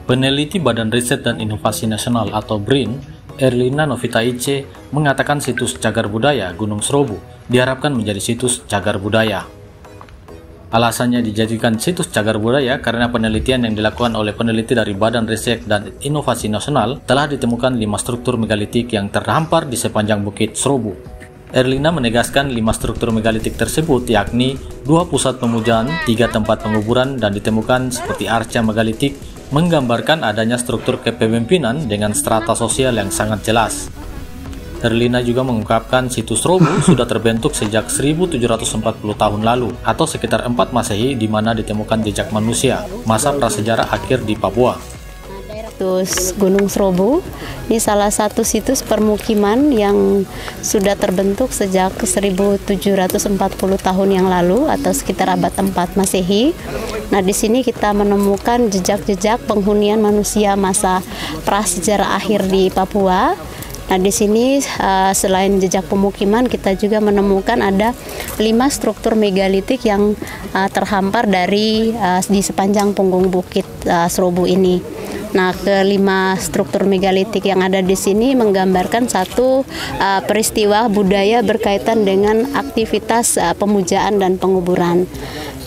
Peneliti Badan Riset dan Inovasi Nasional atau BRIN, Erlina Novitaice, mengatakan situs cagar budaya Gunung Serobu diharapkan menjadi situs cagar budaya. Alasannya dijadikan situs cagar budaya karena penelitian yang dilakukan oleh peneliti dari Badan Riset dan Inovasi Nasional telah ditemukan 5 struktur megalitik yang terhampar di sepanjang Bukit Serobu. Erlina menegaskan 5 struktur megalitik tersebut yakni 2 pusat pemujaan, 3 tempat penguburan, dan ditemukan seperti arca megalitik, menggambarkan adanya struktur kepemimpinan dengan strata sosial yang sangat jelas. Erlina juga mengungkapkan situs Serobu sudah terbentuk sejak 1740 tahun lalu atau sekitar 4 Masehi, di mana ditemukan jejak manusia masa prasejarah akhir di Papua. Situs Gunung Serobu ini salah satu situs permukiman yang sudah terbentuk sejak 1740 tahun yang lalu atau sekitar abad 4 Masehi. Nah, di sini kita menemukan jejak-jejak penghunian manusia masa prasejarah akhir di Papua. Nah, di sini selain jejak pemukiman, kita juga menemukan ada 5 struktur megalitik yang terhampar di sepanjang punggung Bukit Serobu ini. Nah, kelima struktur megalitik yang ada di sini menggambarkan satu peristiwa budaya berkaitan dengan aktivitas pemujaan dan penguburan.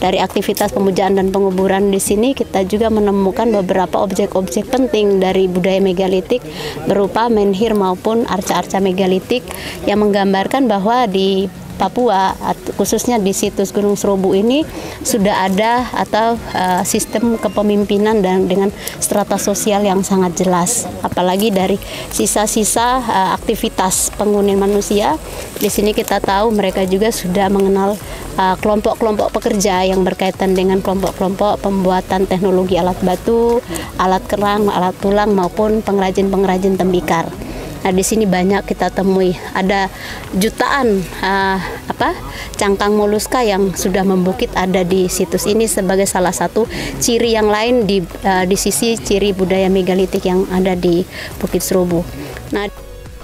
Dari aktivitas pemujaan dan penguburan di sini kita juga menemukan beberapa objek-objek penting dari budaya megalitik berupa menhir maupun arca-arca megalitik yang menggambarkan bahwa di Papua, khususnya di situs Gunung Serobu ini sudah ada atau sistem kepemimpinan dan dengan strata sosial yang sangat jelas. Apalagi dari sisa-sisa aktivitas penghunian manusia, di sini kita tahu mereka juga sudah mengenal kelompok-kelompok pekerja yang berkaitan dengan kelompok-kelompok pembuatan teknologi alat batu, alat kerang, alat tulang maupun pengrajin-pengrajin tembikar. Nah, di sini banyak kita temui ada jutaan cangkang moluska yang sudah membukit ada di situs ini sebagai salah satu ciri yang lain di sisi ciri budaya megalitik yang ada di Bukit Serobu. Nah,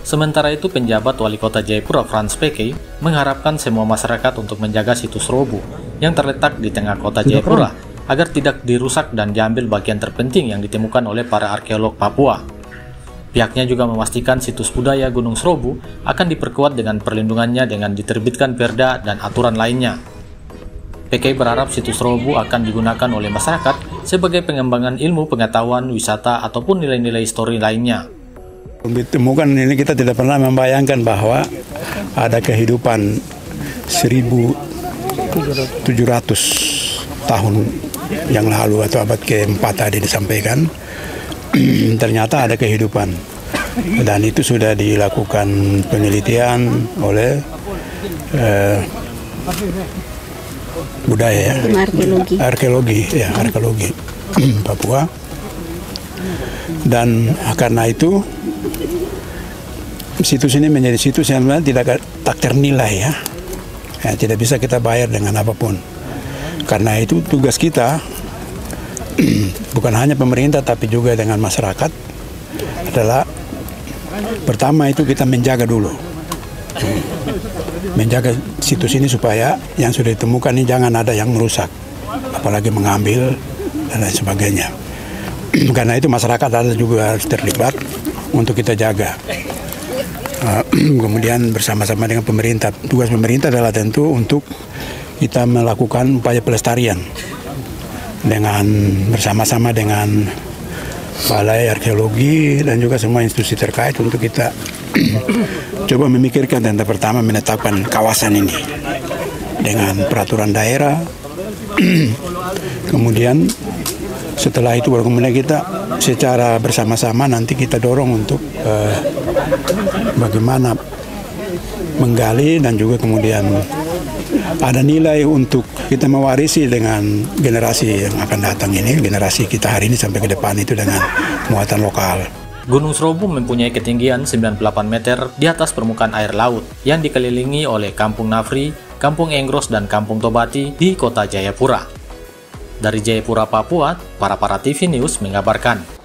sementara itu, penjabat Wali Kota Jayapura Frans Peke mengharapkan semua masyarakat untuk menjaga situs Serobu yang terletak di tengah kota Jayapura agar tidak dirusak dan diambil bagian terpenting yang ditemukan oleh para arkeolog Papua. Pihaknya juga memastikan situs budaya Gunung Serobu akan diperkuat dengan perlindungannya dengan diterbitkan perda dan aturan lainnya. PKI berharap situs Serobu akan digunakan oleh masyarakat sebagai pengembangan ilmu pengetahuan, wisata, ataupun nilai-nilai histori lainnya. Ditemukan ini kita tidak pernah membayangkan bahwa ada kehidupan 1700 tahun yang lalu atau abad ke-4 tadi disampaikan. Ternyata ada kehidupan dan itu sudah dilakukan penelitian oleh budaya arkeologi Papua, dan karena itu situs ini menjadi situs yang tak ternilai ya, tidak bisa kita bayar dengan apapun. Karena itu tugas kita bukan hanya pemerintah tapi juga dengan masyarakat adalah pertama itu kita menjaga dulu, menjaga situs ini supaya yang sudah ditemukan ini jangan ada yang merusak, apalagi mengambil dan lain sebagainya. Karena itu masyarakat ada juga harus terlibat untuk kita jaga. Kemudian bersama-sama dengan pemerintah, tugas pemerintah adalah tentu untuk kita melakukan upaya pelestarian dengan bersama-sama dengan Balai Arkeologi dan juga semua institusi terkait untuk kita coba memikirkan tentang pertama menetapkan kawasan ini dengan peraturan daerah. Kemudian setelah itu baru kemudian kita secara bersama-sama nanti kita dorong untuk bagaimana menggali dan juga kemudian ada nilai untuk kita mewarisi dengan generasi yang akan datang ini, generasi kita hari ini sampai ke depan itu dengan muatan lokal. Gunung Serobu mempunyai ketinggian 98 meter di atas permukaan air laut yang dikelilingi oleh Kampung Nafri, Kampung Enggros, dan Kampung Tobati di kota Jayapura. Dari Jayapura, Papua, Para TV News mengabarkan.